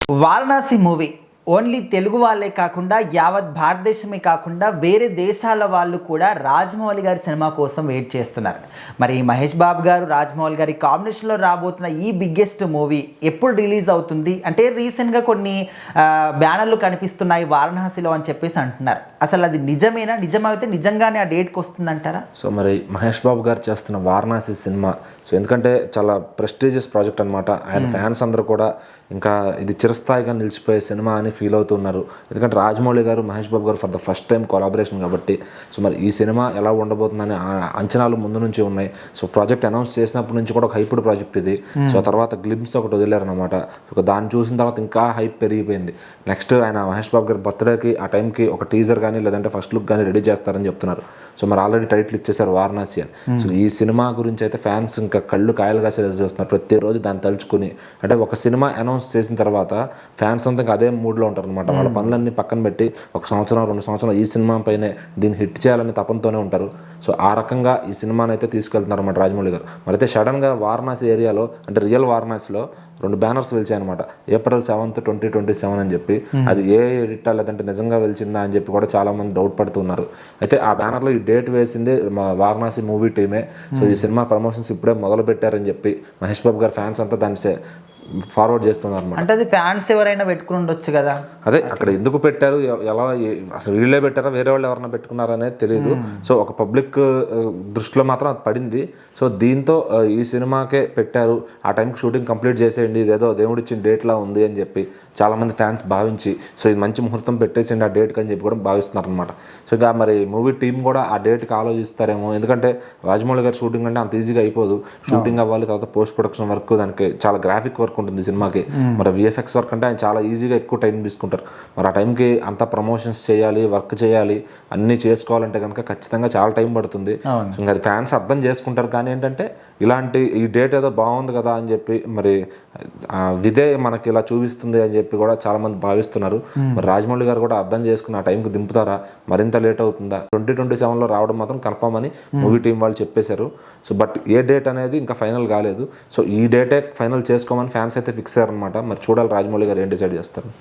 Varanasi movie only Telugu వాళ్ళే కాకుండా యావత్ భారతదేశమే కాకుండా వేరే దేశాల వాళ్ళు కూడా రాజమౌళి గారి సినిమా కోసం వెయిట్ చేస్తున్నారు. మరి మహేష్ బాబు గారు రాజమౌళి గారి కాంబినేషన్లో రాబోతున్న ఈ బిగ్గెస్ట్ మూవీ ఎప్పుడు రిలీజ్ అవుతుంది అంటే రీసెంట్గా కొన్ని బ్యానర్లు కనిపిస్తున్నాయి వారణాసిలో అని చెప్పేసి అంటున్నారు. అసలు అది నిజమేనా? నిజమైతే నిజంగానే ఆ డేట్కి వస్తుందంటారా? సో మరి మహేష్ బాబు గారు చేస్తున్న వారణాసి సినిమా ఎందుకంటే చాలా ప్రెస్టీజియస్ ప్రాజెక్ట్ అనమాట. ఆయన ఫ్యాన్స్ అందరూ కూడా ఇంకా ఇది చిరస్థాయిగా నిలిచిపోయే సినిమా అని ఫీల్ అవుతున్నారు. ఎందుకంటే రాజమౌళి గారు మహేష్ బాబు గారు for the first time collaboration కాబట్టి సో మరి ఈ సినిమా ఎలా ఉండబోతుందని అంచనాలు ముందు నుంచి ఉన్నాయి. సో ప్రాజెక్ట్ అనౌన్స్ చేసినప్పటి నుంచి కూడా ఒక హైప్డ్ ప్రాజెక్ట్ ఇది. సో తర్వాత గ్లిమ్స్ ఒకటి వదిలేరనమాట. దాన్ని చూసిన తర్వాత ఇంకా హైప్ పెరిగిపోయింది. నెక్స్ట్ ఆయన మహేష్ బాబు గారి బర్త్డేకి ఆ టైంకి ఒక టీజర్ కానీ లేదంటే ఫస్ట్ లుక్ కానీ రెడీ చేస్తారని చెప్తున్నారు. సో మరి ఆల్రెడీ టైటిల్ ఇచ్చేసారు వారణాసి అని. సో ఈ సినిమా గురించి అయితే ఫ్యాన్స్ ఇంకా కళ్ళు కాయలుగా చూస్తున్నారు. ప్రతిరోజు దాన్ని తలుచుకుని అంటే ఒక సినిమా అనౌన్స్ చేసిన తర్వాత ఫ్యాన్స్ అంతా ఇంకా అదే మూడ్లో ఉంటారు అనమాట. వాళ్ళ పనులన్నీ పక్కన పెట్టి 1 సంవత్సరం 2 సంవత్సరాలు ఈ సినిమా పైనే దీన్ని హిట్ చేయాలని తపంతోనే ఉంటారు. సో ఆ రకంగా ఈ సినిమాని అయితే తీసుకెళ్తున్నారు అనమాట రాజమౌళి గారు. మరి అయితే సడన్గా వారణాసి ఏరియాలో అంటే రియల్ వారణాసిలో 2 బ్యానర్స్ వెలిచాయనమాట. April 7th 2027 అని చెప్పి అది ఏ ఎడిటా లేదంటే నిజంగా వెలిచిందా అని చెప్పి కూడా చాలా మంది డౌట్ పడుతున్నారు. అయితే ఆ బ్యానర్లో ఈ డేట్ వేసింది మా వారణాసి మూవీ టీమే. సో ఈ సినిమా ప్రమోషన్స్ ఇప్పుడే మొదలు పెట్టారని చెప్పి మహేష్ బాబు గారి ఫ్యాన్స్ అంతా దాన్ని ఫార్వర్డ్ చేస్తున్నారు అనమాట. అంటే అది ఫ్యాన్స్ ఎవరైనా పెట్టుకుని ఉండొచ్చు కదా. అదే అక్కడ ఎందుకు పెట్టారు, ఎలా అసలు వీళ్ళే పెట్టారా వేరే వాళ్ళు ఎవరైనా పెట్టుకున్నారా అనేది తెలియదు. సో ఒక పబ్లిక్ దృష్టిలో మాత్రం అది పడింది. సో దీంతో ఈ సినిమాకే పెట్టారు, ఆ టైంకి షూటింగ్ కంప్లీట్ చేసేయండి, ఇదేదో దేవుడిచ్చిన డేట్లా ఉంది అని చెప్పి చాలామంది ఫ్యాన్స్ భావించి సో ఇది మంచి ముహూర్తం పెట్టేసేయండి ఆ డేట్కి అని చెప్పి కూడా భావిస్తున్నారు అనమాట. సో ఇంకా మరి మూవీ టీం కూడా ఆ డేట్కి ఆలోచిస్తారేమో. ఎందుకంటే రాజమౌళి గారి షూటింగ్ అంటే అంత ఈజీగా అయిపోదు. షూటింగ్ అవ్వాలి, తర్వాత పోస్ట్ ప్రొడక్షన్ వర్క్, దానికి చాలా గ్రాఫిక్ వర్క్ ఉంటుంది సినిమాకి. మరి VFX వర్క్ అంటే ఆయన చాలా ఈజీగా ఎక్కువ టైం తీసుకుంటారు. మరి ఆ టైంకి అంతా ప్రమోషన్స్ చేయాలి, వర్క్ చేయాలి, అన్నీ చేసుకోవాలంటే కనుక ఖచ్చితంగా చాలా టైం పడుతుంది. ఇంకా అది ఫ్యాన్స్ అర్థం చేసుకుంటారు. కానీ ఏంటంటే ఇలాంటి ఈ డేట్ ఏదో బాగుంది కదా అని చెప్పి మరి ఇదే మనకి ఇలా చూపిస్తుంది అని చెప్పి కూడా చాలా మంది భావిస్తున్నారు. మరి రాజమౌళి గారు కూడా అర్థం చేసుకుని ఆ టైంకి దింపుతారా, మరింత లేట్ అవుతుందా? 2027లో రావడం మాత్రం కన్ఫర్మ్ అని మూవీ టీం వాళ్ళు చెప్పేశారు. సో బట్ ఏ డేట్ అనేది ఇంకా ఫైనల్ కాలేదు. సో ఈ డేటే ఫైనల్ చేసుకోమని ఫ్యాన్స్ అయితే ఫిక్స్ అయ్యారనమాట. మరి చూడాలి రాజమౌళి గారు ఏం డిసైడ్ చేస్తారు.